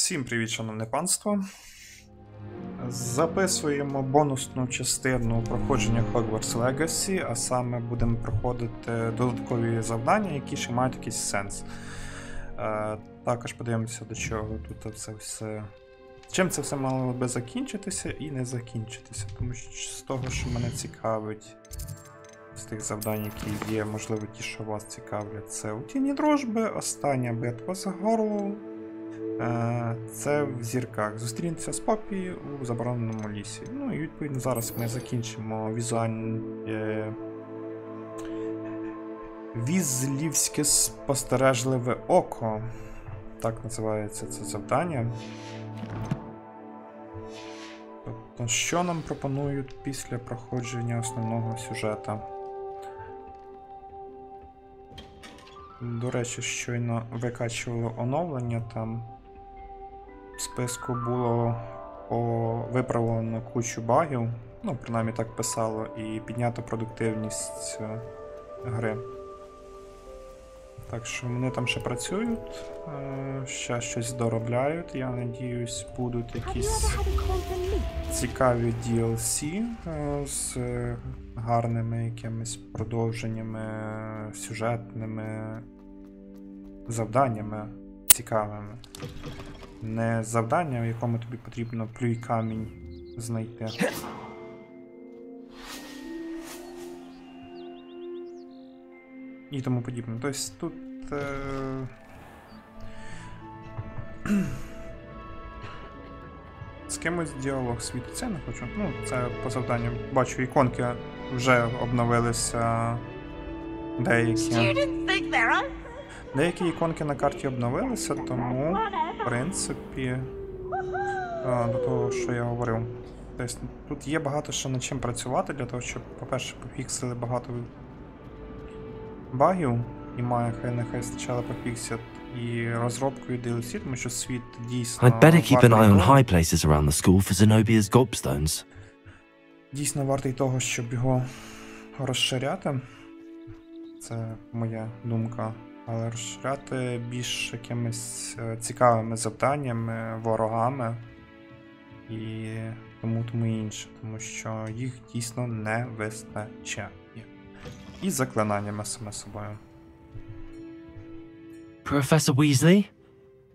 Всім привіт, шановне панство. Записуємо бонусну частину проходження Hogwarts Legacy, а саме будемо проходити додаткові завдання, які ще мають якийсь сенс. Також подивимося, до чого тут це все. Чим це все мало би закінчитися і не закінчитися. Тому що з того, що мене цікавить, з тих завдань, які є, можливо, ті, що вас цікавлять, це у тіні дружби, остання битва за горло. Це в зірках. Зустрінеться з Попі у забороненому лісі. Ну і відповідно зараз ми закінчимо Візлівське спостережливе око. Так називається це завдання. Тобто, що нам пропонують після проходження основного сюжета? До речі, щойно викачувало оновлення там. В списку було виправлено кучу багів, ну, принаймні так писало, і піднята продуктивність гри. Так що вони там ще працюють, ще щось доробляють, я надіюсь, будуть якісь цікаві DLC з гарними якимись продовженнями, сюжетними завданнями цікавими. Не завдання, в якому тобі потрібно плюй камінь знайти. І тому подібне. Тобто тут... з кимось діалог світиться, я не хочу. Ну, це по завданню. Бачу, іконки вже обновилися деякі. Деякі іконки на карті обновилися, тому, в принципі, до того, що я говорив. Тобто, тут є багато що над чим працювати, для того, щоб, по-перше, пофіксили багато багів, і нехай спочатку пофіксять і розробкою DLC, тому що світ дійсно... I'd better keep an eye on high places around the school for Zenobia's gobstones. Дійсно вартий того, щоб його розширяти. Це моя думка. Але розширяти більш якимись цікавими завданнями, ворогами і тому інше. Тому що їх дійсно не вистачає. І заклинаннями саме собою. Professor Weasley,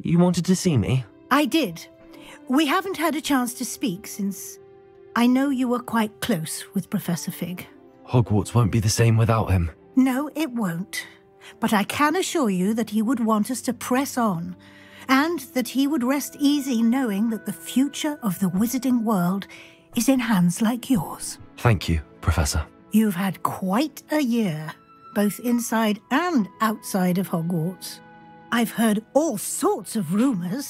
you wanted to see me? I did. We haven't had a chance to speak since I know you were quite close with Professor Fig. Hogwarts won't be the same without him. No, it won't. But I can assure you that he would want us to press on, and that he would rest easy knowing that the future of the wizarding world is in hands like yours. Thank you, Professor. You've had quite a year, both inside and outside of Hogwarts. I've heard all sorts of rumors.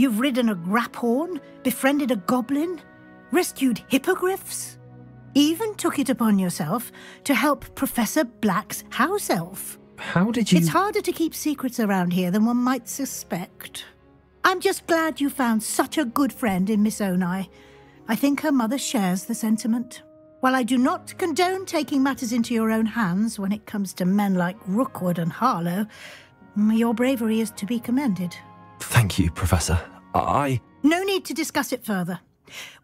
You've ridden a graphorn, befriended a goblin, rescued hippogriffs, even took it upon yourself to help Professor Black's house elf. How did you... It's harder to keep secrets around here than one might suspect. I'm just glad you found such a good friend in Miss Onai. I think her mother shares the sentiment. While I do not condone taking matters into your own hands when it comes to men like Rookwood and Harlow, your bravery is to be commended. Thank you, Professor. No need to discuss it further.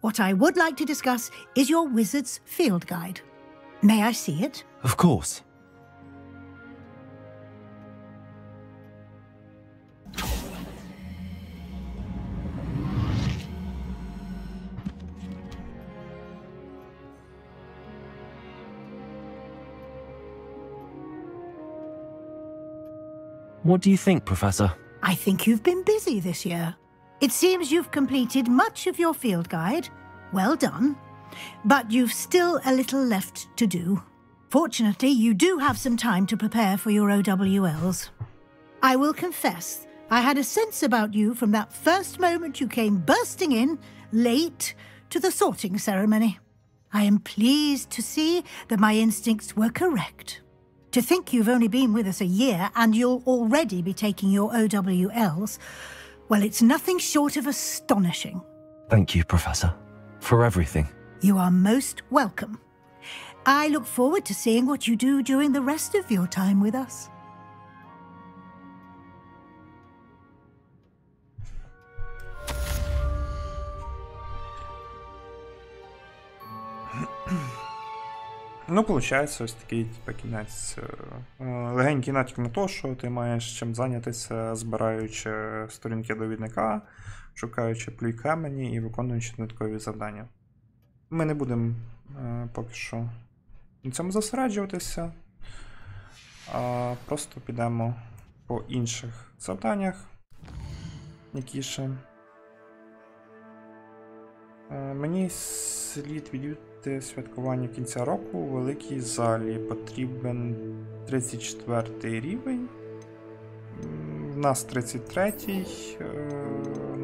What I would like to discuss is your wizard's field guide. May I see it? Of course. What do you think, Professor? I think you've been busy this year. It seems you've completed much of your field guide. Well done. But you've still a little left to do. Fortunately, you do have some time to prepare for your OWLs. I will confess, I had a sense about you from that first moment you came bursting in, late, to the sorting ceremony. I am pleased to see that my instincts were correct. To think you've only been with us a year and you'll already be taking your OWLs, well, it's nothing short of astonishing. Thank you, Professor, for everything. You are most welcome. I look forward to seeing what you do during the rest of your time with us. Ну, виходить, ось такий кінець. Легенький натяк на те, що ти маєш чим зайнятися, збираючи сторінки довідника, шукаючи плюй камені і виконуючи додаткові завдання. Ми не будемо поки що на цьому зосереджуватися, а просто підемо по інших завданнях, які ще. Мені слід відвідати святкування кінця року у великій залі. Потрібен 34 рівень. В нас 33-й,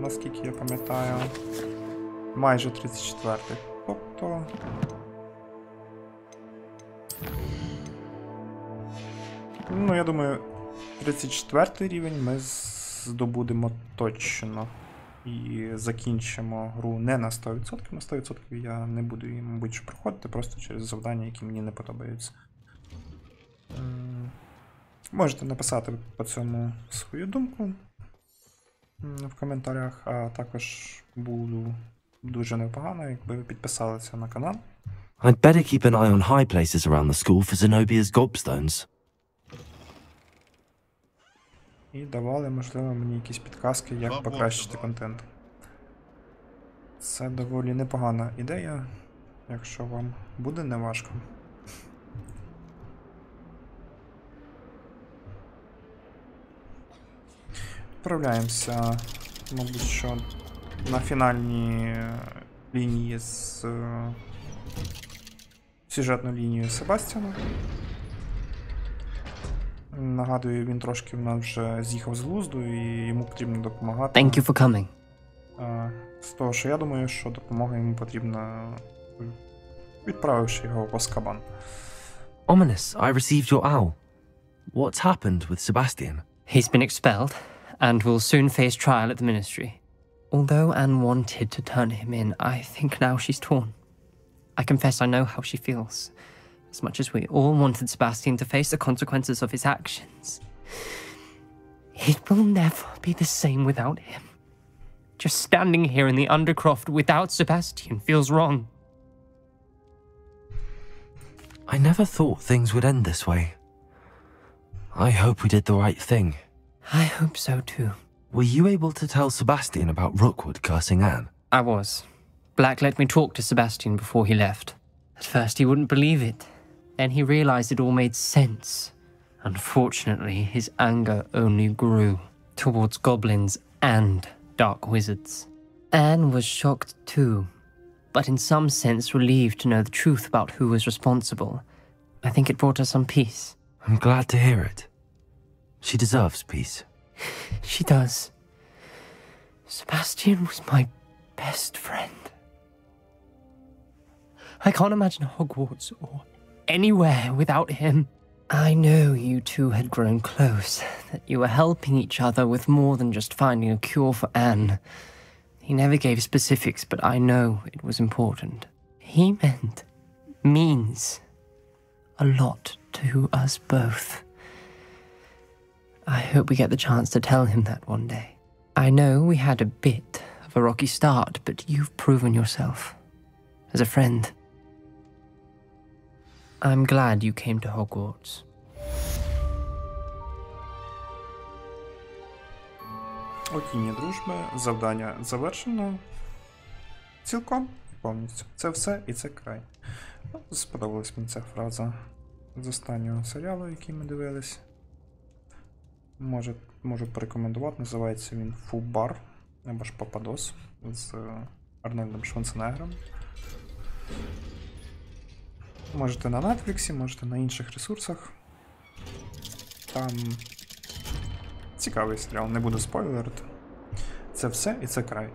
наскільки я пам'ятаю. Майже 34-й. Тобто... Ну, я думаю, 34-й рівень ми здобудемо точно. І закінчимо гру не на 100%. На 100% я не буду її, мабуть, проходити, просто через завдання, які мені не подобаються. Можете написати по цьому свою думку в коментарях, а також було дуже непогано, якби ви підписалися на канал. I'd better keep an eye on high places around the school for Zenobia's gobstones. І давали, можливо, мені якісь підказки, як покращити контент. Це доволі непогана ідея, якщо вам буде неважко. Відправляємося, мабуть, що на фінальні лінії з сюжетною лінією Себастьяна. Нагадую, він трошки в нас вже з'їхав з глузду і йому потрібно допомагати. Thank you for coming. З того, що я думаю, що допомога йому потрібна, відправивши його в Азкабан. Ominous, I received your owl. What's happened with Sebastian? He's been expelled and will soon face trial at the ministry. Although Anne wanted to turn him in, I think now she's torn. I confess I know how she feels. As much as we all wanted Sebastian to face the consequences of his actions, it will never be the same without him. Just standing here in the Undercroft without Sebastian feels wrong. I never thought things would end this way. I hope we did the right thing. I hope so too. Were you able to tell Sebastian about Rookwood cursing Anne? I was. Black let me talk to Sebastian before he left. At first he wouldn't believe it. Then he realized it all made sense. Unfortunately, his anger only grew towards goblins and dark wizards. Anne was shocked too, but in some sense relieved to know the truth about who was responsible. I think it brought her some peace. I'm glad to hear it. She deserves peace. She does. Sebastian was my best friend. I can't imagine Hogwarts or anywhere without him. I know you two had grown close, that you were helping each other with more than just finding a cure for Anne. He never gave specifics, but I know it was important. He means a lot to us both. I hope we get the chance to tell him that one day. I know we had a bit of a rocky start, but you've proven yourself as a friend. I'm glad you came to Hogwarts. У тіні дружби завдання завершено цілком і повністю. Це все і це край. Ну, сподобалась мені ця фраза з останнього серіалу, який ми дивились. Можу порекомендувати, називається він Фубар, або ж Пападос з Арнольдом Шварценеггером. Можете на Netflix, можете на інших ресурсах. Там цікавий серіал, не буду спойлерити. Це все і це край.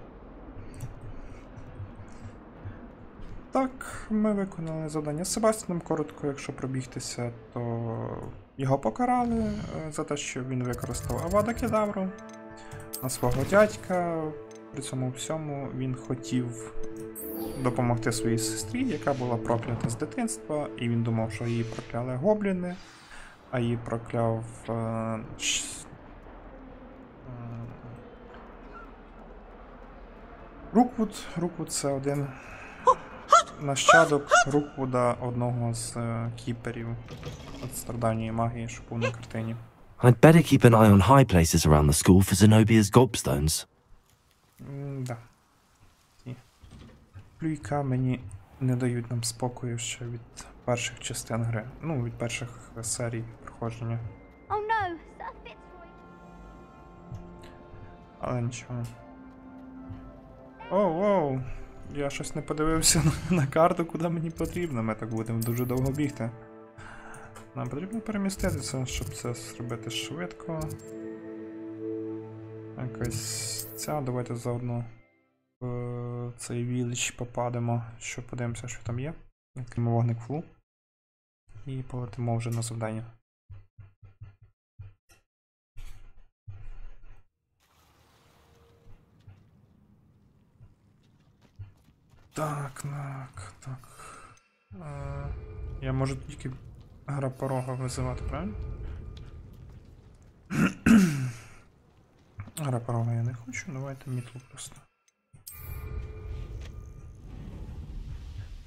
Так, ми виконали завдання з Себастьяном. Коротко, якщо пробігтися, то його покарали за те, що він використав Авада Кедавру на свого дядька. При цьому всьому він хотів допомогти своїй сестрі, яка була проклята з дитинства, і він думав, що її прокляли гобліни, а її прокляв Руквуд. Руквуд — це один нащадок Руквуда, одного з кіперів від страдання і магії, що був на картині. I'd better keep an eye on high places around the school for Zenobia's gobstones. Да. Ті плюйка мені не дають нам спокою ще від перших частин гри. Ну, від перших серій проходження. Oh no, Sir Fitzroy. Але нічого. Оу, я щось не подивився на карту, куди мені потрібно. Ми так будемо дуже довго бігти. Нам потрібно переміститися, щоб це зробити швидко. Якась ця, давайте заодно в цей віллідж попадемо, що подивимося, що там є. Відкриємо вогник флу. І полетимо вже на завдання. Так. Я можу тільки гра порога визивати, правильно? Гра порога я не хочу, давайте мітлу просто.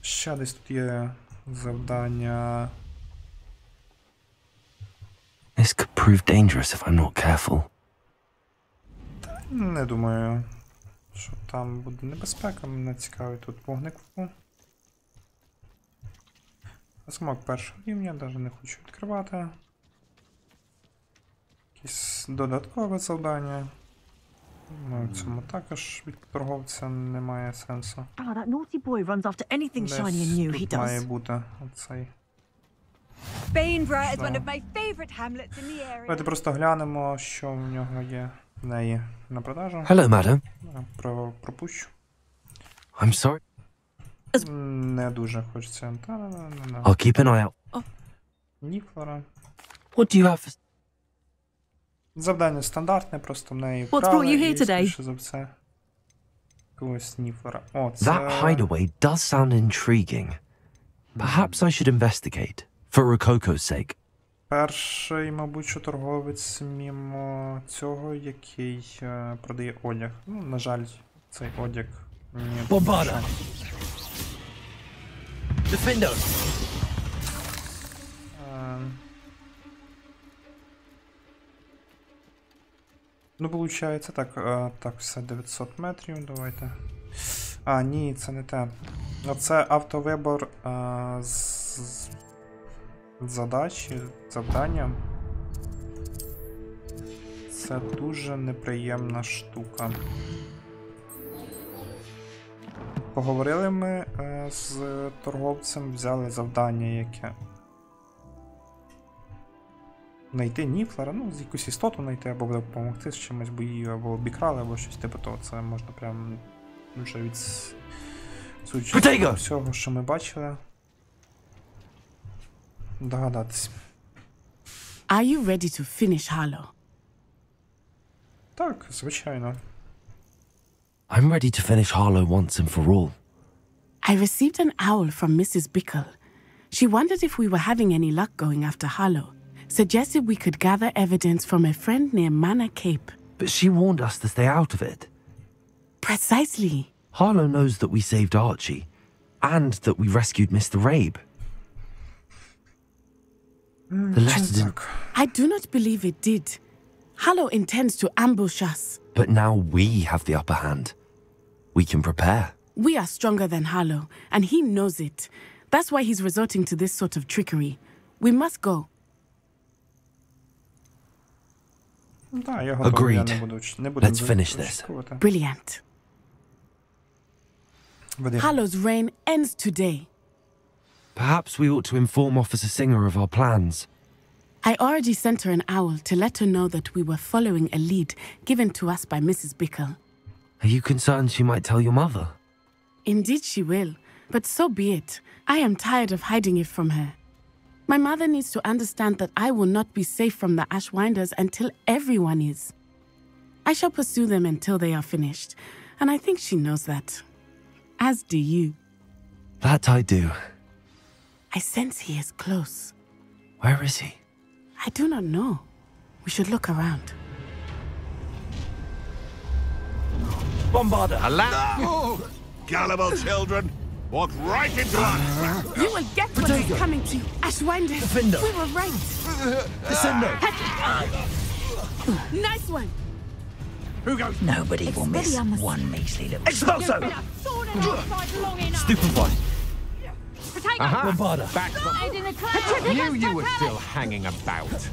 Ще десь тут є завдання. This could prove dangerous if I'm not careful. Не думаю, що там буде небезпека. Мене цікавить тут вогник флу. Смак першого рівня, навіть не хочу відкривати. Якісь додаткове завдання. Ну, в цьому також від торговця немає сенсу. Oh, that naughty boy runs after anything Десь shiny and new, he тут має does. бути оцей. Bainborough is one of my favourite hamlets in the area. Давайте просто глянемо, що в нього є в неї на продажу. Hello, madam. Пропущу. I'm sorry. Не дуже хочеться. I'll keep an eye out. Ніфлора. What do you have for... Завдання стандартне, просто в неї What's вкрали brought you here і, today? скоріше за все, якогось Ніфлора. О, це... That hideaway does sound intriguing. Perhaps I should investigate, for Rococo's sake. Перший, мабуть, що торговець мімо цього, який продає одяг. Ну, на жаль, цей одяг мені... Bombarda! Defendo! Ну, виходить, так, все, 900 метрів, давайте. Ні, це не те. Оце автовибор з задачі, завдання. Це дуже неприємна штука. Поговорили ми з торговцем, взяли завдання, яке... Знайти Ніфлера, ну, якусь істоту знайти, або буде допомогти з чимось, бо її або обікрали, або щось типу того. Це можна прям вже від судячи всього, що ми бачили, догадатись. Are you ready to finish Harlow? Так, звичайно. I'm ready to finish Harlow once and for all. I received an owl from Mrs. Bickle. She wondered if we were having any luck going after Harlow. Suggested we could gather evidence from a friend near Manor Cape. But she warned us to stay out of it. Precisely. Harlow knows that we saved Archie, and that we rescued Mr. Rabe. The letter didn't... I do not believe it did. Harlow intends to ambush us. But now we have the upper hand. We can prepare. We are stronger than Harlow, and he knows it. That's why he's resorting to this sort of trickery. We must go. Да, я готовий, я не буду Let's finish this. Brilliant. Harlow's reign ends today. Perhaps we ought to inform Officer Singer of our plans. I already sent her an owl to let her know that we were following a lead given to us by Mrs. Bickle. Are you concerned she might tell your mother? Indeed she will, but so be it. I am tired of hiding it from her. My mother needs to understand that I will not be safe from the Ashwinders until everyone is. I shall pursue them until they are finished, and I think she knows that. As do you. That I do. I sense he is close. Where is he? I do not know. We should look around. Bombarda! No! Gullible children! Walk right into us! You will get what is coming to you, Ashwinder. Defender. We were right. Descendo. Nice one. Who goes? Nobody will miss one measly little... Expulso. Thorn in our side long enough. Stupefy. Potato. Bombarda. Back from... Head in the cloud. Knew you were still hanging about.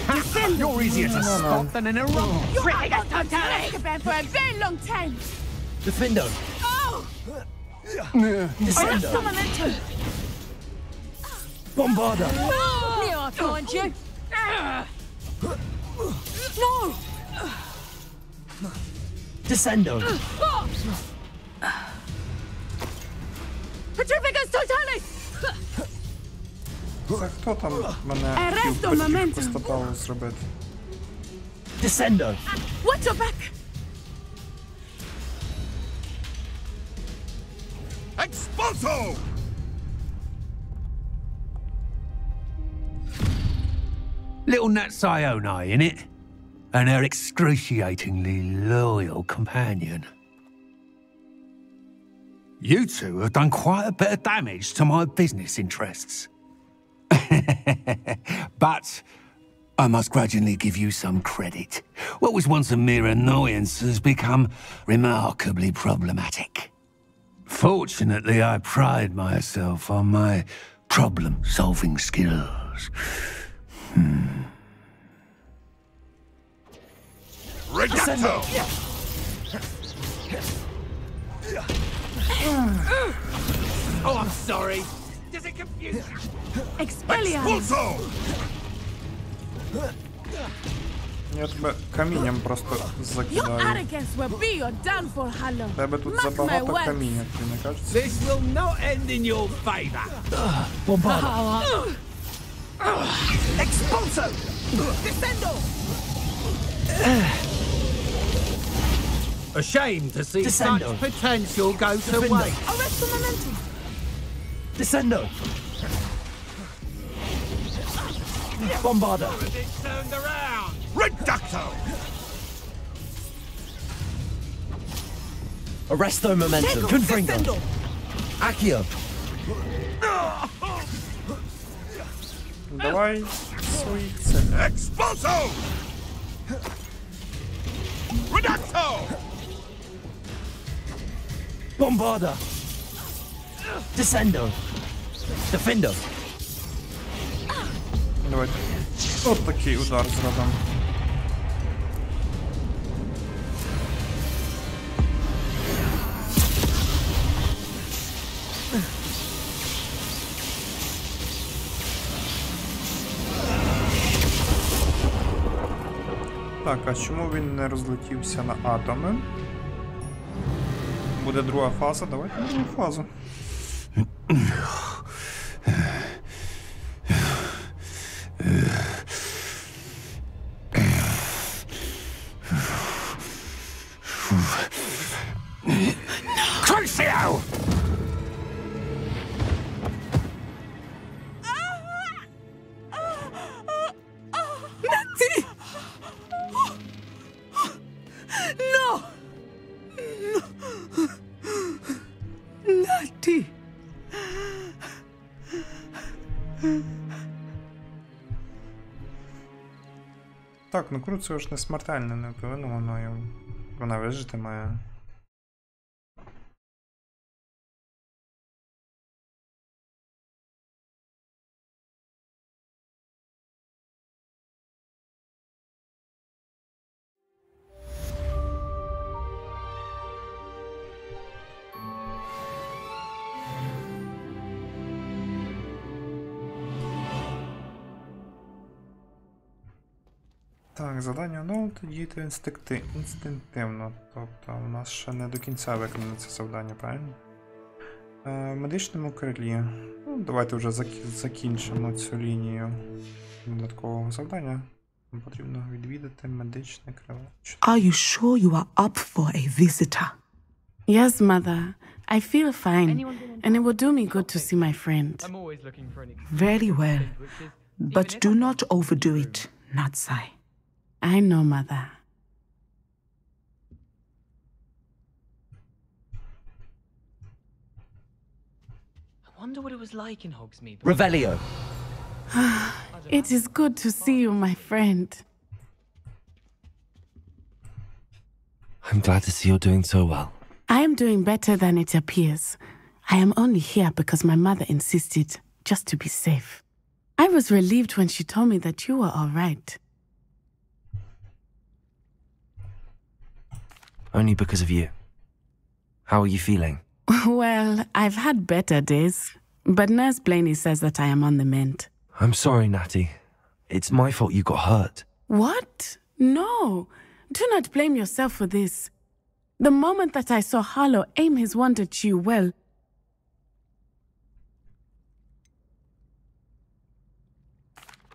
Defend. You're easier to spot than in a row. You're out for a very long time. Defendo. Oh! Descendo. Momentum. Bombarda. Here I find you. No. Descendo. Petrificus totalis. Це хто там мене Arresto хотів momentum. поступало зробити? Descendo. Watch your back. Expulso! Little Natsione, innit? And her excruciatingly loyal companion. You two have done quite a bit of damage to my business interests. But I must grudgingly give you some credit. What was once a mere annoyance has become remarkably problematic. Fortunately, I pride myself on my problem-solving skills. Reducto! Oh, I'm sorry. Does it confuse you? Expelliarmus. Expulso! Я тебе камінням просто Your закидаю. arrogance will be your downfall, Hallow. У тебе тут Mark my забагато words. каміння, тобі не кажеться? This will not end in your favor. Bombarda. Expulso! Descendo. A shame to see Descendo. such potential go to Defender. waste. Arrest the momentum. Descendo. Bombarda. It turned around. Reducto! Arresto momentum. Confringo. Accio. Давай свої цілі. Expulso! Reducto! Bombarda. Descendo. Defendo. Давайте. От такий удар зробимо. Так, а чому він не розлетівся на атоми? Буде друга фаза, давайте другу фазу. Crucio! Natty! No! Natty! Так, ну Круцио ж не смертельне, не повинно вона вижити має. Так, завдання оновити, діяти інстинктивно. Тобто у нас ще не до кінця виконано це завдання, правильно? В медичному крилі. Ну, давайте вже закінчимо цю лінію додаткового завдання. Нам потрібно відвідати медичне крило. Are you sure you are up for a visitor? Yes, Mother. I feel fine, and it will do me good to see my friend. Very well. But do not overdo it, Natsai. I know, Mother. wonder what it was like in Hogsmeade. Revelio. It is good to see you, my friend. I'm glad to see you're doing so well. I am doing better than it appears. I am only here because my mother insisted, just to be safe. I was relieved when she told me that you were all right. Only because of you. How are you feeling? Well, I've had better days, but Nurse Blaney says that I am on the mend. I'm sorry, Natty. It's my fault you got hurt. What? No. Do not blame yourself for this. The moment that I saw Harlow aim his wand at you, well...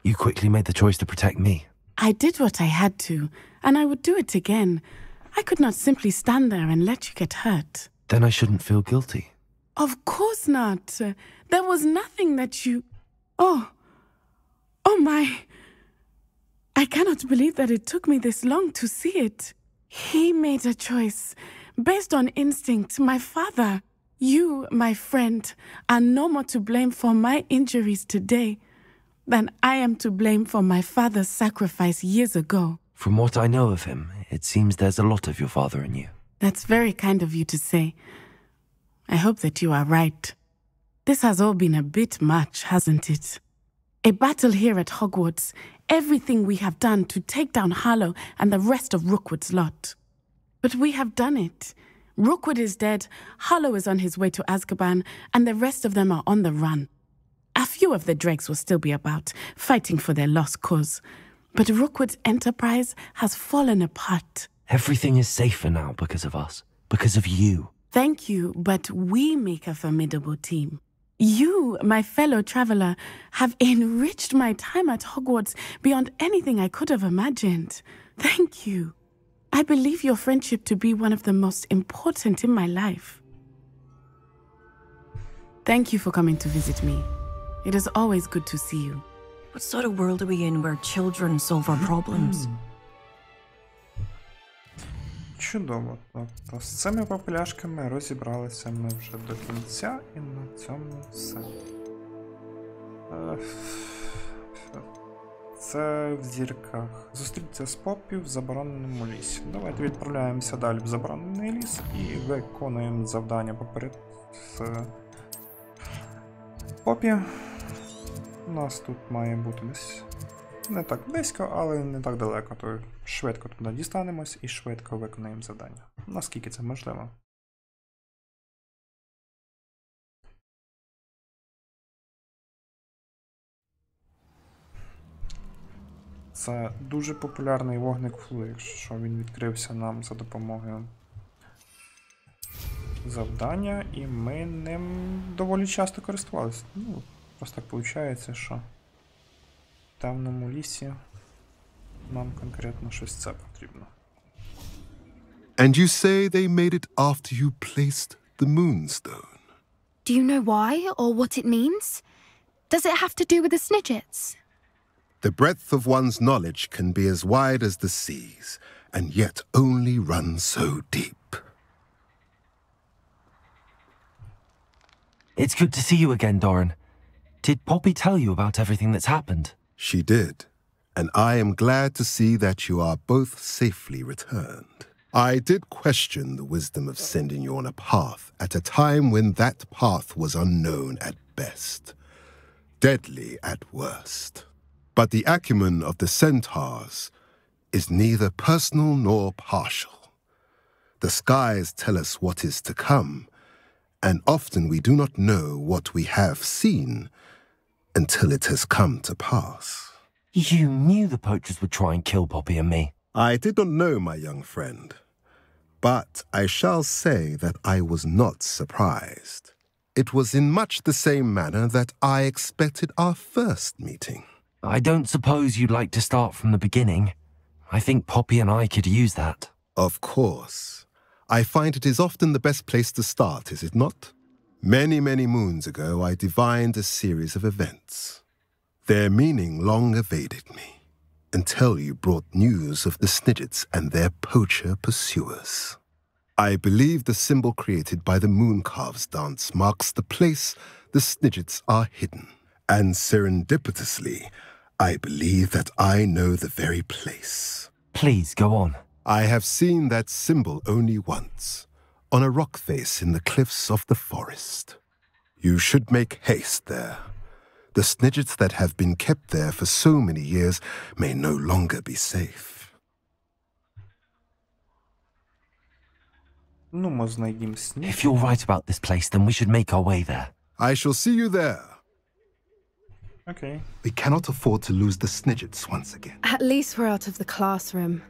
You quickly made the choice to protect me. I did what I had to, and I would do it again. I could not simply stand there and let you get hurt. Then I shouldn't feel guilty. Of course not. There was nothing that you... Oh my... I cannot believe that it took me this long to see it. He made a choice based on instinct. My father, you, my friend, are no more to blame for my injuries today than I am to blame for my father's sacrifice years ago. From what I know of him, it seems there's a lot of your father in you. That's very kind of you to say. I hope that you are right. This has all been a bit much, hasn't it? A battle here at Hogwarts, everything we have done to take down Harlow and the rest of Rookwood's lot. But we have done it. Rookwood is dead, Harlow is on his way to Azkaban, and the rest of them are on the run. A few of the dregs will still be about, fighting for their lost cause. But Rookwood's enterprise has fallen apart. Everything is safer now because of us. Because of you. Thank you, but we make a formidable team. You, my fellow traveler, have enriched my time at Hogwarts beyond anything I could have imagined. Thank you. I believe your friendship to be one of the most important in my life. Thank you for coming to visit me. It is always good to see you. What sort of world are we in where children solve our problems? Чудово. Тобто з цими попеляшками розібралися ми вже до кінця, і на цьому все. Це в зірках. Зустріться з Поппі в забороненому лісі. Давайте відправляємося далі в заборонений ліс і виконуємо завдання поперед з Поппі. У нас тут має бути десь не так близько, але не так далеко, то швидко туди дістанемось і швидко виконаємо завдання. Наскільки це можливо. Це дуже популярний вогник Флу, якщо він відкрився нам за допомогою завдання, і ми ним доволі часто користувалися. Ну, просто так виходить, що в темному лісі нам конкретно щось це потрібно. And you say they made it after you placed the moonstone? Do you know why or what it means? Does it have to do with the Snidgets? The breadth of one's knowledge can be as wide as the seas, and yet only run so deep. It's good to see you again, Doran. Did Poppy tell you about everything that's happened? She did, and I am glad to see that you are both safely returned. I did question the wisdom of sending you on a path at a time when that path was unknown at best, deadly at worst. But the acumen of the centaurs is neither personal nor partial. The skies tell us what is to come, and often we do not know what we have seen until it has come to pass. You knew the poachers would try and kill Poppy and me. I did not know, my young friend, but I shall say that I was not surprised. It was in much the same manner that I expected our first meeting. I don't suppose you'd like to start from the beginning. I think Poppy and I could use that. Of course. I find it is often the best place to start, is it not? Many, many moons ago, I divined a series of events. Their meaning long evaded me, until you brought news of the Snidgets and their poacher pursuers. I believe the symbol created by the Mooncalves dance marks the place the snidgets are hidden. And serendipitously, I believe that I know the very place. Please, go on. I have seen that symbol only once, on a rock face in the cliffs of the forest. You should make haste there. The snidgets that have been kept there for so many years may no longer be safe. If you're right about this place, then we should make our way there. I shall see you there. Okay. We cannot afford to lose the snidgets once again. At least we're out of the classroom.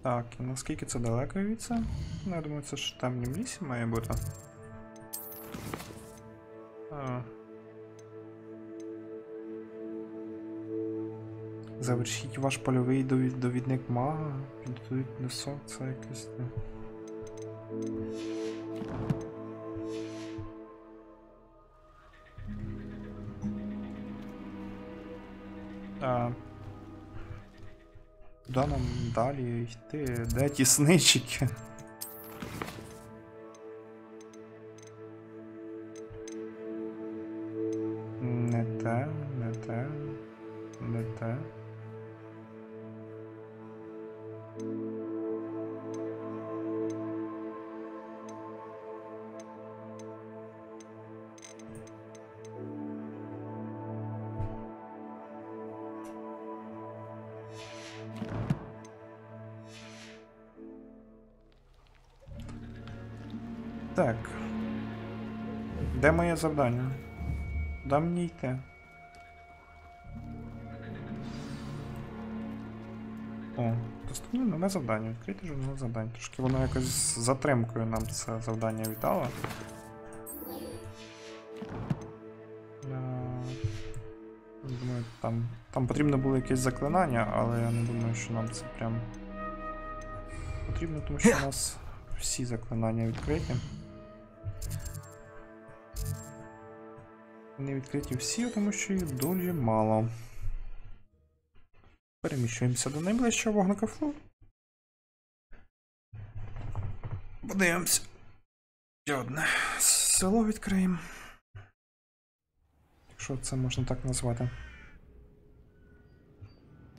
Так, і наскільки це далеко від це? Ну, я думаю, це ж в темнім лісі має бути. Завершіть ваш польовий довідник мага. Підготуйте носок, це якось... Куди нам далі йти? Де ті сничики? Не те, не те, не те. Так. Де моє завдання? Куди мені йти? О, доступне нове завдання. Відкрийте журнал завдань. Трошки воно якось з затримкою нам це завдання вітало. Думаю, там потрібно було якесь заклинання, але я не думаю, що нам це прям потрібно, тому що у нас всі заклинання відкриті. Не відкриті всі, тому що їх дуже мало. Переміщуємося до найближчого вогнекафу. Подивимося. Ще одне село відкриємо. Якщо це можна так назвати.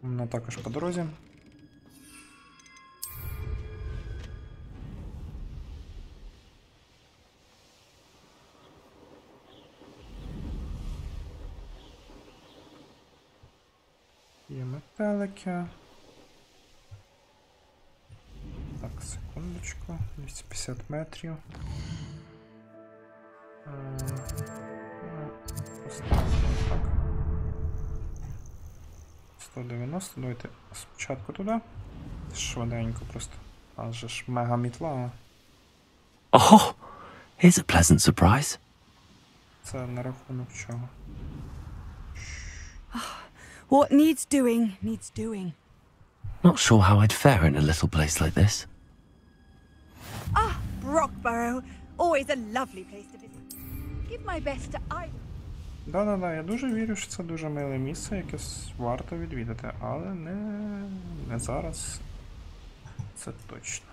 Воно також по дорозі. Є метелики. Так, секундочку. 250 метрів. Так. 190. Давайте спочатку туди. Швиденько просто. А же ж мега мітла. Oh, here's a pleasant surprise. Це на рахунок чого? What needs doing, needs doing. Not sure how I'd fare in a little place like this. Ah, Brockborough. Always a lovely place to visit. Give my best to I. Да-да-да, я дуже вірю, що це дуже миле місце, яке варто відвідати, але не зараз. Це точно.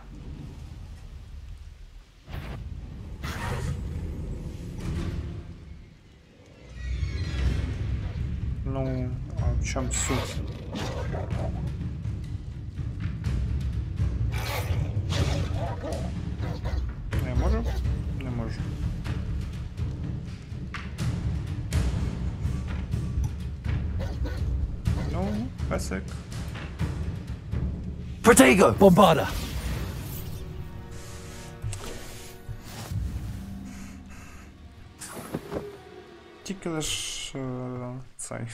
Ну, а в чому суть? Не можу? Не можу. Ну, песик. Protego, Bombarda! Тільки лиш цей.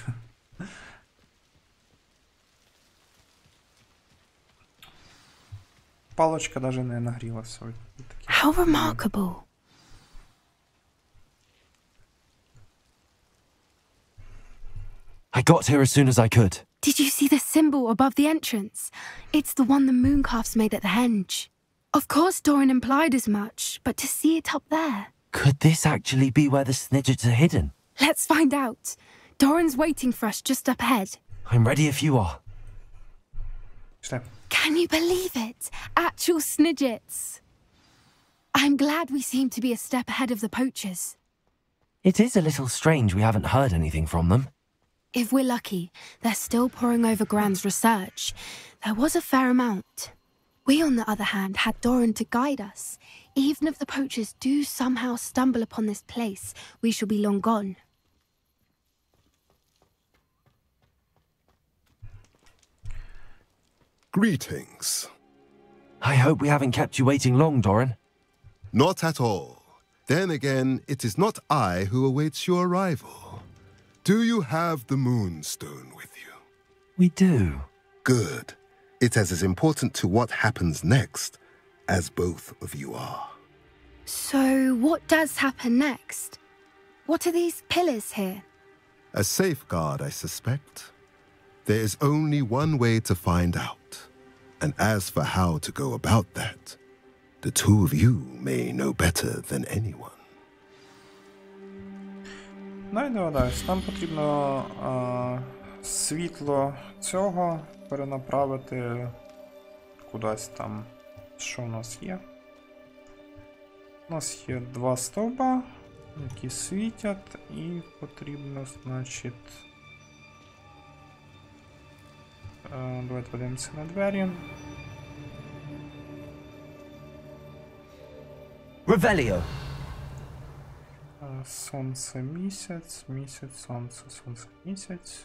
Палочка навіть не нагрілася. How remarkable. I got here as soon as I could. Did you see the symbol above the entrance? It's the one the mooncalfs made at the henge. Of course Doran implied as much, but to see it up there... Could this actually be where the snidgets are hidden? Let's find out. Doran's waiting for us just up ahead. I'm ready if you are. Can you believe it? Actual snidgets. I'm glad we seem to be a step ahead of the poachers. It is a little strange we haven't heard anything from them. If we're lucky, they're still poring over Gran's research. There was a fair amount. We, on the other hand, had Doran to guide us. Even if the poachers do somehow stumble upon this place, we shall be long gone. Greetings. I hope we haven't kept you waiting long, Doran. Not at all. Then again, it is not I who awaits your arrival. Do you have the Moonstone with you? We do. Good. It is as important to what happens next as both of you are. So, what does happen next? What are these pillars here? A safeguard, I suspect. There is only one way to find out. And as for how to go about that, the two of you may know better than anyone. Ну і догадаюсь, нам потрібно світло цього перенаправити кудись там. Що у нас є? У нас є два стовба, які світять, і потрібно, значить... Давайте подивимося на двері. Revelio. Сонце, місяць, місяць, сонце, сонце, місяць.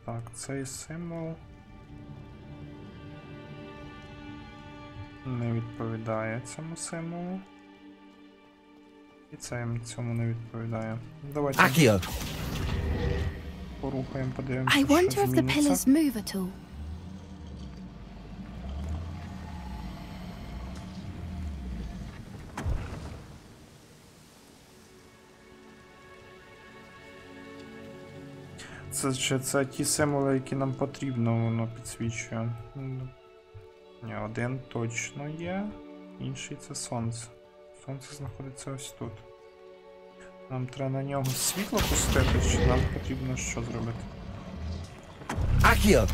Так, цей символ не відповідає цьому символу. І це цьому не відповідає. Давайте порухаємо, подивимося, I wonder що if the pillars зміниться. move at all. Це ті символи, які нам потрібно, воно підсвічує. Ні, один точно є, інший це сонце. Сонце знаходиться ось тут. Нам треба на нього світло пустити, чи нам потрібно що зробити? Акіо!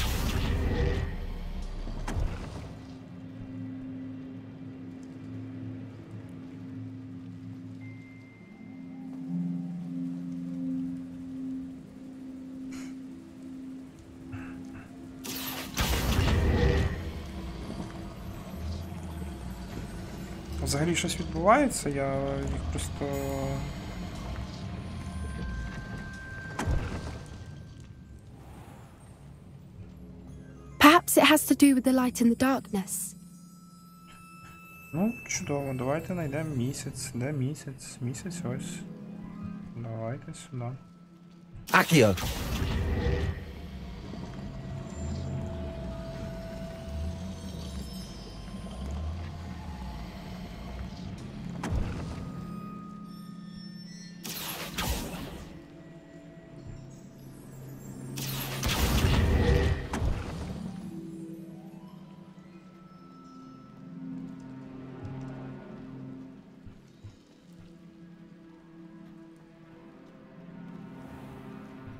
Взагалі щось відбувається, я їх просто... Perhaps it has to do with the light in the darkness. Ну, чудово, давайте знайдемо місяць. Де місяць? Місяць ось. Давайте сюди. Акіо!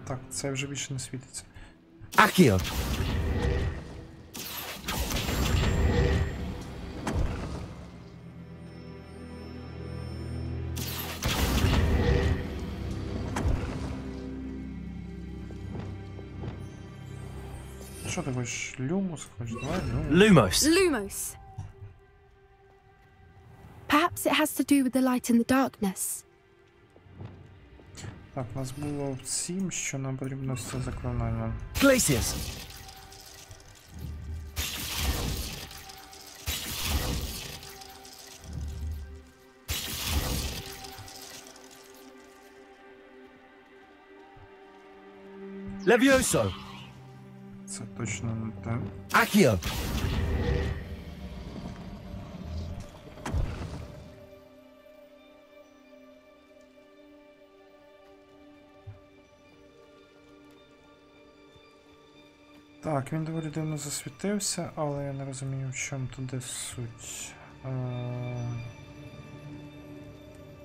Так, це вже більше не світиться. Акіо! Що ти хочеш? Люмус хочеш? Давай Lumos. Lumos. Perhaps it has to do with the light in the darkness. Так, у нас було 7, що нам потрібно все заклинання. Glacius. Levioso. Це точно не те. Акіо. Так, він доволі дивно засвітився, але я не розумію, в чому туди суть.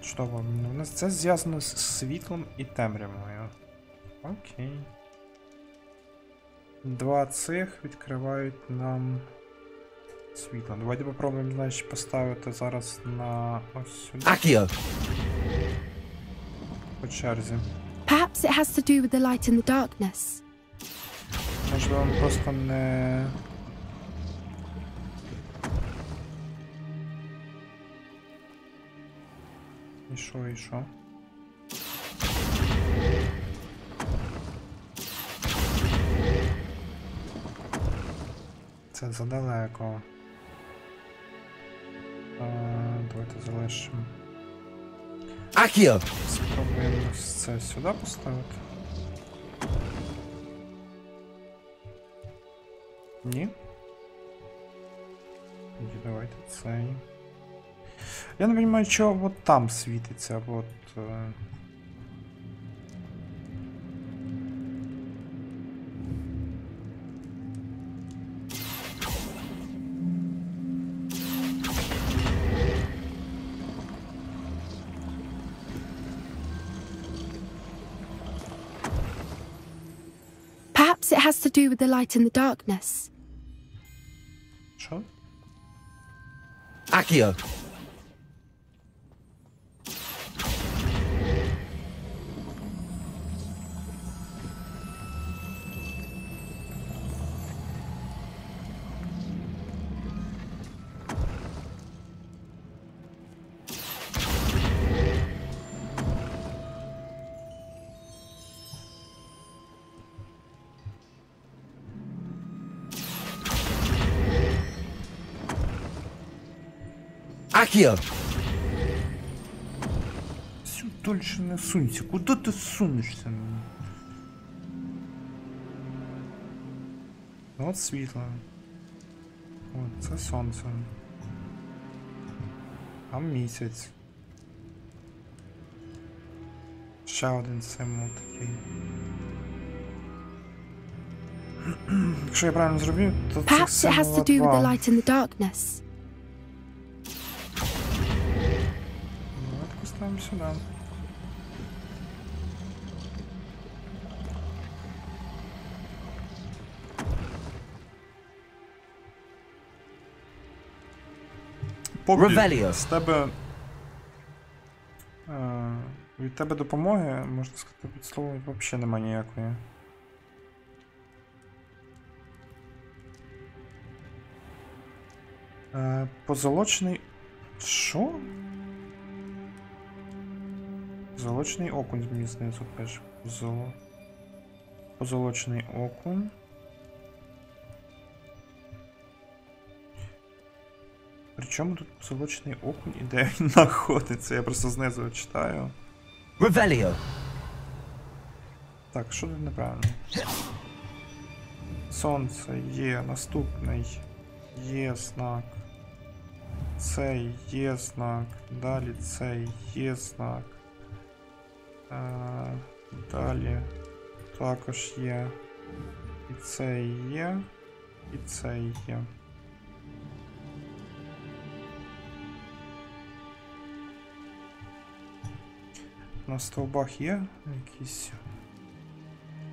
Чудово, у нас це зв'язано з світлом і темрявою. Окей. Два цих відкривають нам Світло. Давайте попробуємо, значить, поставити зараз на ось сюди. Акіо! По черзі. Perhaps it has to do with the light in the darkness. Можливо, просто не... І що, і що? Це задалеко. Давайте залишимо. Акіо! Спробуємо це сюди поставити. Ні? Тоді давайте цей. Я не розумію, чого от там світиться, от... Perhaps it has to do with the light in the darkness. Що? Акіо! Акіо! Сюди дольше не сунься. Куди ти сунешся? От світло. От, це сонце. А місяць. Ще один символ такий. Якщо я правильно зробив, то це Perhaps it has to do with the light in the darkness. Давайте поставимо сюди. Ревеліо. З тебе... від тебе допомоги, можна сказати, від слова взагалі немає ніякої. Позолочений... Що? Позолочений окунь, мені знизу пише. Позолочений окунь. Причому тут позолочений окунь і де він знаходиться? Я просто знизу читаю. Ревеліо! Так, що тут неправильно? Сонце є, наступний є знак. Цей є знак. Далі цей є знак. Далі також є. І цей є. І цей є. На стовбах є якісь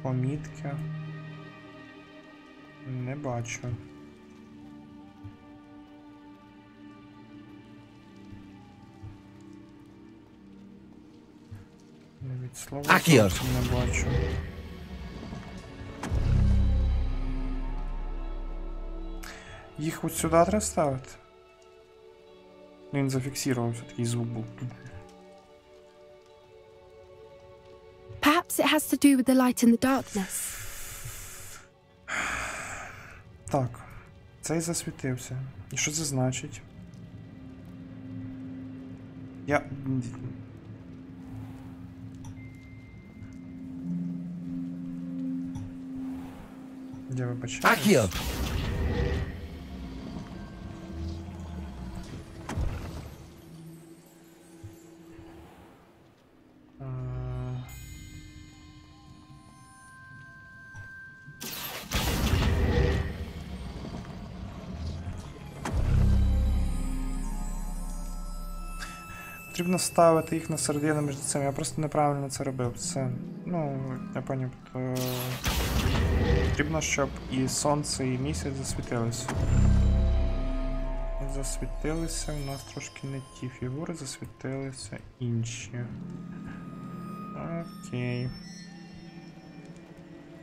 помітки. Не бачу. Навіть слова Акіо. зовсім не бачу. Їх от сюди треба ставити. Він зафіксувався, такий звук був. Perhaps it has to do with the light in the darkness. Так, цей засвітився. І що це значить? Я вибачаю. Акіо! Потрібно ставити їх на середину між цим. Я просто неправильно це робив. Це, ну, я поняв, то... Потрібно, щоб і сонце, і місяць засвітились. засвітилися у нас трошки не ті фігури, засвітилися інші. Окей.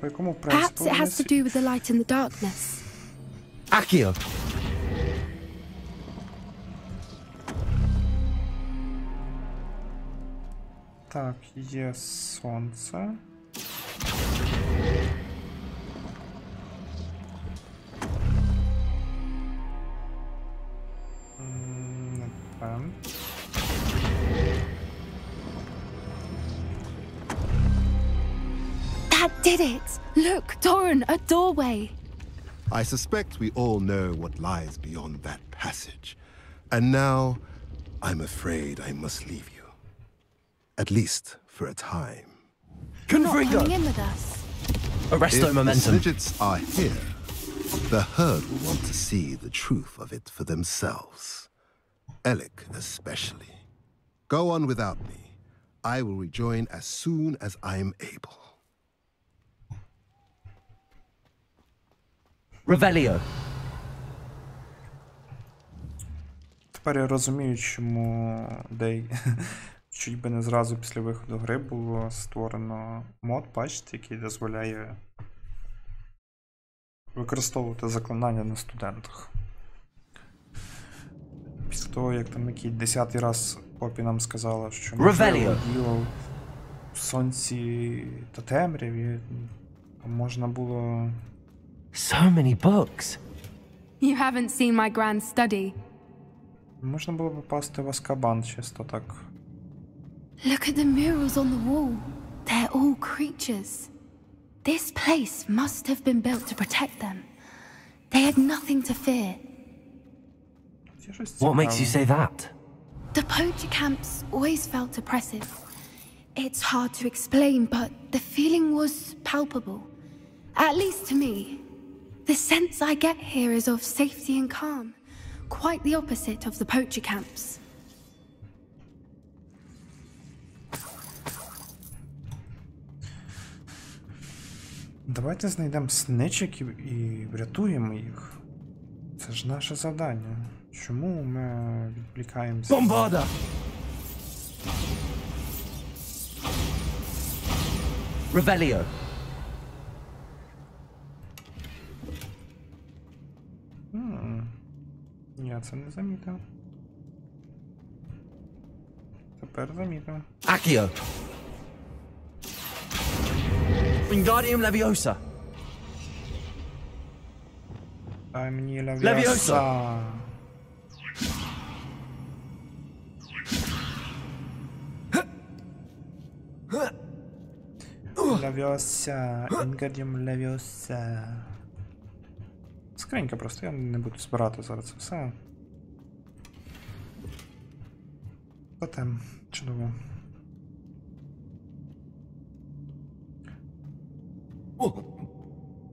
По якому принципу? Perhaps it has to do with the light and the darkness. Accio! Так, є сонце. Не певен. That did it! Look, Doran, a doorway! I suspect we all know what lies beyond that passage. And now, I'm afraid I must leave you. At least for a time. You're not coming in with us. Arresto If momentum. the Snidgets are here, the herd will want to see the truth of it for themselves. Alec especially. Go on without me. I will rejoin as soon as I am able. Revelio. Тепер я розумію, чому чуть би не зразу після виходу гри було створено мод, бачите, який дозволяє використовувати заклинання на студентах. Після того, як там який 10-й раз Попі нам сказала, що можливо діло в сонці та темряві, можна було... So many books. You haven't seen my grand study. Можна було попасти в Азкабан чисто так. Look at the murals on the wall. They're all creatures. This place must have been built to protect them. They had nothing to fear. What makes you say that? The poacher camps always felt oppressive. It's hard to explain, but the feeling was palpable. At least to me. The sense I get here is of safety and calm. Quite the opposite of the poacher camps. Давайте знайдемо сничиків і врятуємо їх. Це ж наше завдання. Чому ми відвлікаємося? Бомбарда! Revelio. Я це не замітив. Тепер замітив. Accio. Wingardium Leviosa. Дай мені Левіоса. Левіоса. Wingardium Leviosa. Скринька просто, я не буду збирати зараз це все. Тотем, чудово.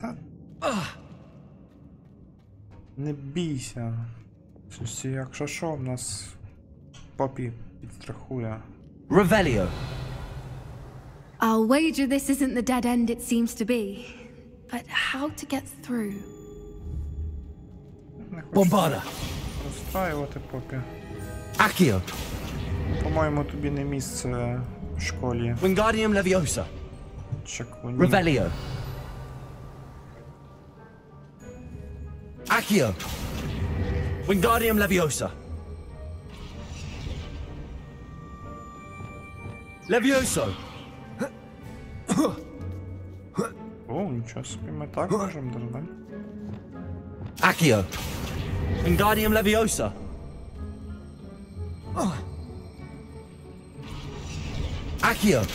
Та... Не бійся. Якщо що, в нас Попі підстрахує. Revelio. I'll wager this isn't the dead end it seems to be. But how to get through? Бомбарда. Розстраювати Попі. Accio. По-моєму, тобі не місце в школі. Wingardium Leviosa. Чаклуні. Revelio. Accio. Wingardium Leviosa. Levioso. О, нічого собі, ми так можемо дождати. Accio. Wingardium Leviosa. Accio.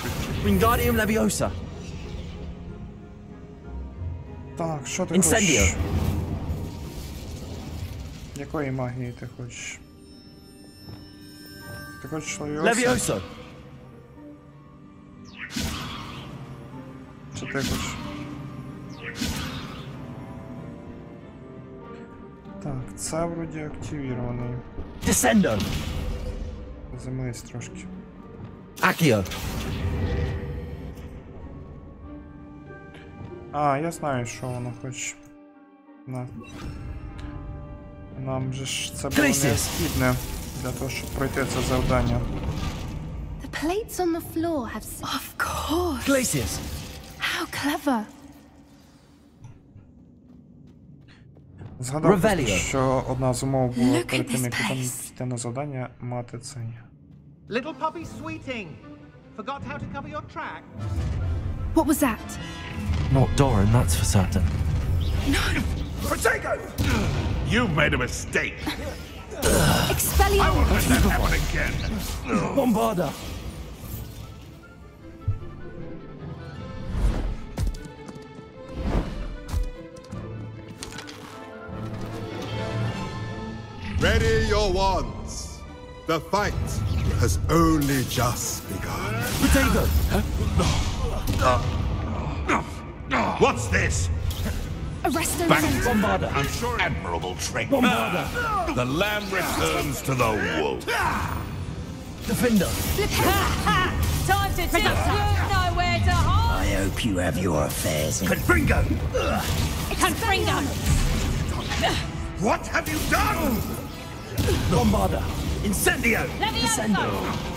Wingardium Leviosa. Так, що ти Incendio. хочеш? Якої магії ти хочеш? Ти хочеш Левіоса? Levioso. Чи ти хочеш? Так, це вроді активірований. Descendo. Замились трошки. Accio. А, я знаю, що воно хоче. На. Нам же ж це було необхідне для того, щоб пройти це завдання. The plates on the floor have... Of course! Glaciers! How clever! Згадав, що одна з умов була перед тим, як піти на завдання, мати цей. Little puppy sweeting. Forgot how to cover your track? What was that? Not Doran, that's for certain. No! Protego! You've made a mistake. Expelliarmus! I won't let that happen again. Bombarda! Ready your wands. The fight has only just begun. Protego! What's this? Arrest them! Bombarda! I'm sure admirable trick. Bombarda! The lamb returns to the wolf. Defender! Time to tell you nowhere to hide! I hope you have your affairs in... Confringo! Confringo! What have you done? Bombarda! Incendio! Leviosa!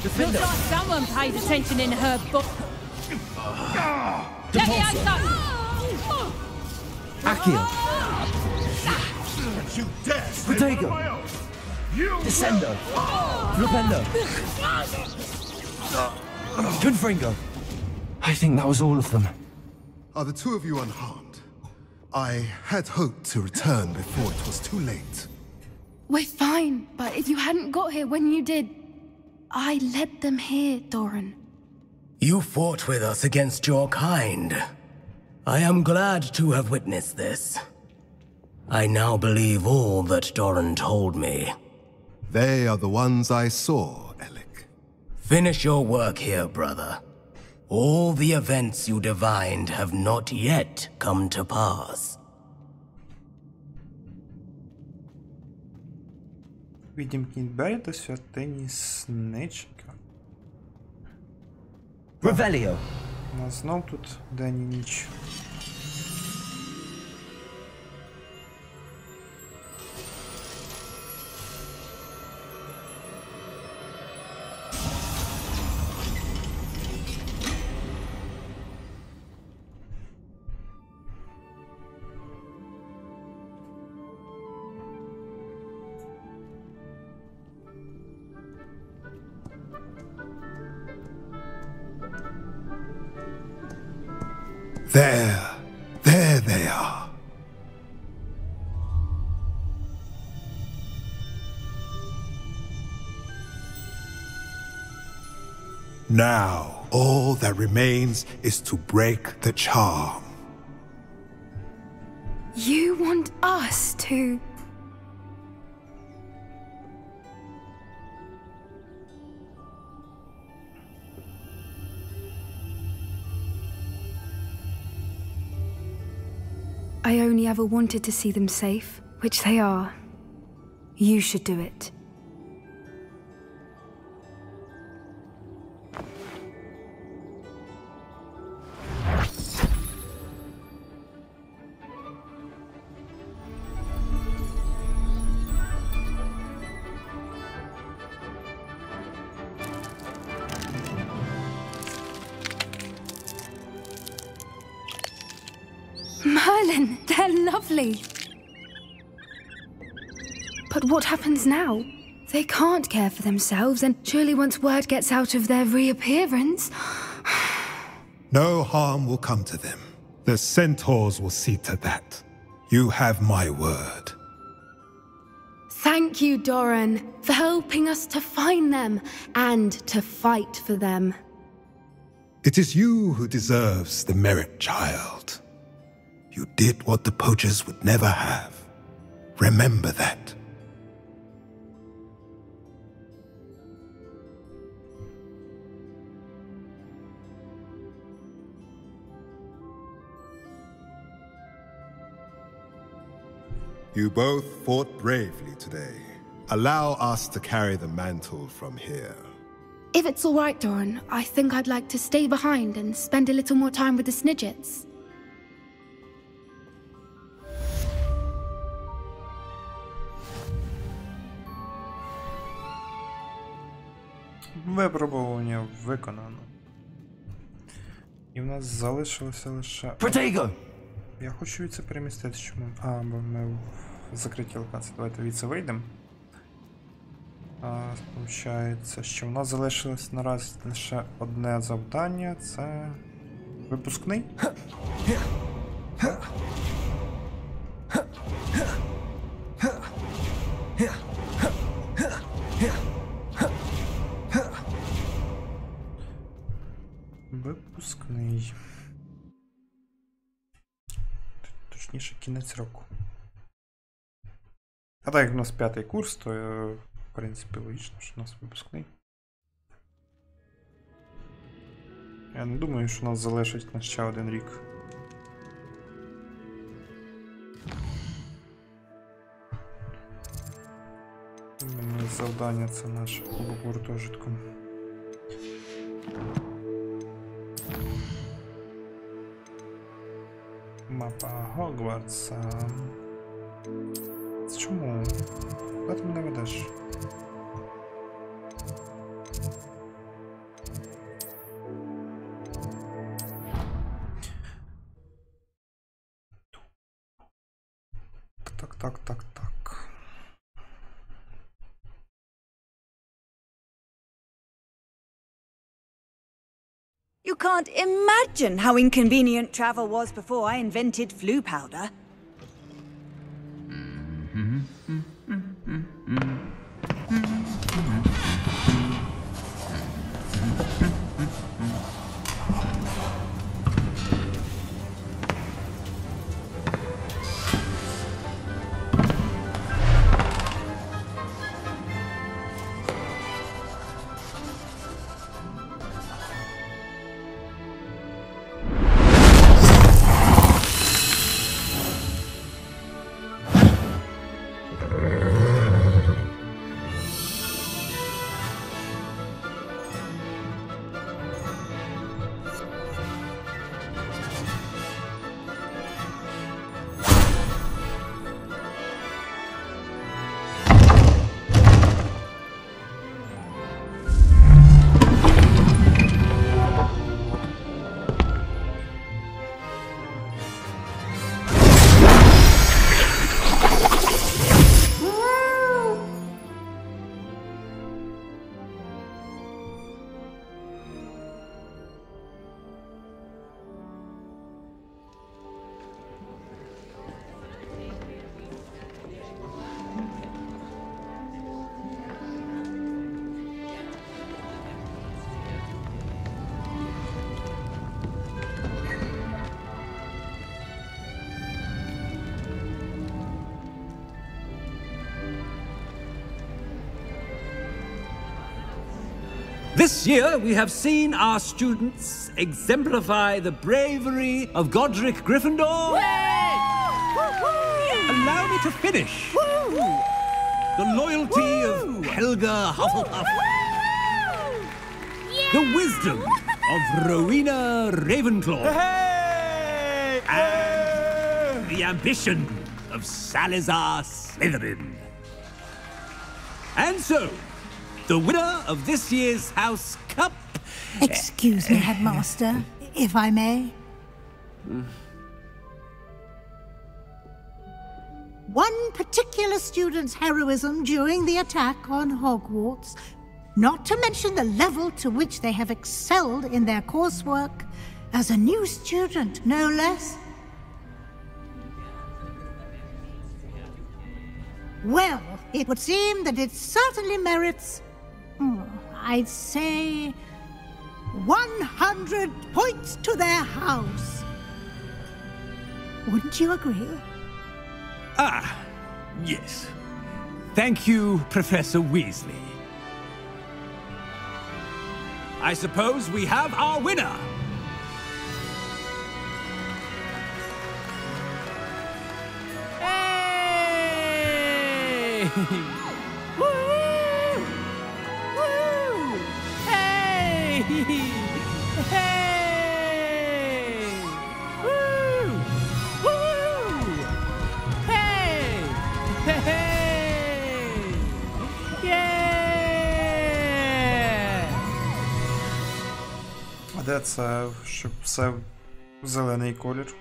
Defender! Looks like someone paid attention in her book. Leviosa! Accio! You dare say Protego! one of my own. You Descendo! Flipendo! Confringo! I think that was all of them. Are the two of you unharmed? I had hoped to return before it was too late. We're fine, but if you hadn't got here when you did, I led them here, Doran. You fought with us against your kind. I am glad to have witnessed this. I now believe all that Doran told me. They are the ones I saw, Alec. Finish your work here, brother. All the events you divined have not yet come to pass. Відімкніть двері до святині Сничка. Revelio! У нас знов тут день і ніч. There they are. Now, all that remains is to break the charm. You want us to... I only ever wanted to see them safe, which they are. You should do it. Merlin, they're lovely. But what happens now? They can't care for themselves, and surely once word gets out of their reappearance... No harm will come to them. The centaurs will see to that. You have my word. Thank you, Doran, for helping us to find them and to fight for them. It is you who deserves the merit, child. You did what the poachers would never have. Remember that. You both fought bravely today. Allow us to carry the mantle from here. If it's all right, Doran, I think I'd like to stay behind and spend a little more time with the Snidgets. Випробування виконано. І в нас залишилося лише... Протего! Я хочу від це перемістити, чому... бо ми в закритій локації. Давайте від це вийдемо. Получається, що в нас залишилось наразі лише одне завдання. Це... випускний? Випускний. Точніше, кінець року. А так як у нас 5-й курс, то в принципі логічно, що у нас випускний. Я не думаю, що нас залишить на ще один рік. Завдання це наше у гуртожитку. Мапа Хогвартса. Чому? Куди ти мене ведеш? Так. You can't imagine how inconvenient travel was before I invented flu powder. This year, we have seen our students exemplify the bravery of Godric Gryffindor. Allow me to finish. The loyalty of Helga Hufflepuff. The wisdom of Rowena Ravenclaw. And the ambition of Salazar Slytherin. And so, the winner of this year's House Cup... Excuse me, Headmaster, if I may. One particular student's heroism during the attack on Hogwarts, not to mention the level to which they have excelled in their coursework, as a new student, no less. Well, it would seem that it certainly merits, I'd say, 100 points to their house. Wouldn't you agree? Ah, yes. Thank you, Professor Weasley. I suppose we have our winner. Hey! Woo! Woo! Hey! Hey! Woo! Woo! Hey! Hey! Yeah! де це, щоб все в зелений колір?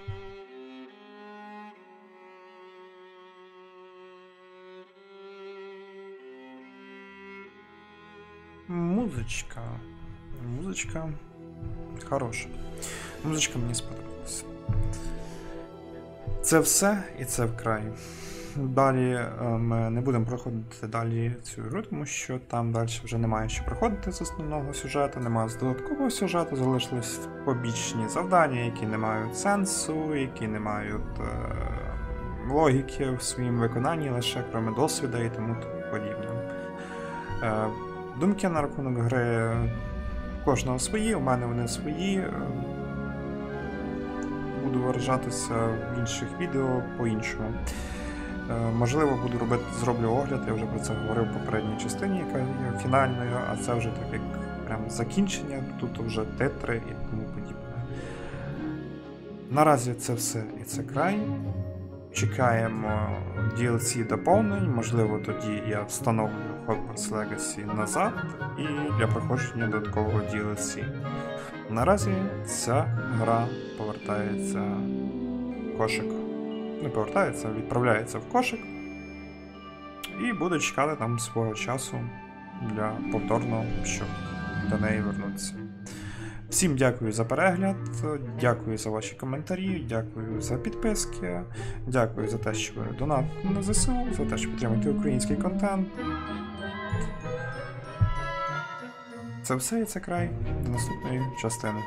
Музичка. Музичка хороша. Музичка мені сподобалася. Це все і це вкрай. Далі ми не будемо проходити далі цю гру, тому що там далі вже немає що проходити з основного сюжету, немає з додаткового сюжету, залишились побічні завдання, які не мають сенсу, які не мають логіки в своїм виконанні, лише крім досвіду і тому подібне. Думки на рахунок гри кожного свої, у мене вони свої. Буду виражатися в інших відео по-іншому. Можливо, зроблю огляд, я вже про це говорив в попередній частині, яка є фінальною, а це вже так як прям закінчення, тут вже титри і тому подібне. Наразі це все і це край. Чекаємо DLC доповнень, можливо тоді я встановлю Hogwarts Legacy назад і для проходження додаткового DLC. Наразі ця гра повертається в кошик. Не повертається, відправляється в кошик. І буду чекати там свого часу для повторного, щоб до неї вернутися. Всім дякую за перегляд, дякую за ваші коментарі, дякую за підписки, дякую за те, що ви донатите на ЗСУ, за те, що підтримуєте український контент. Це все і це край наступної частини.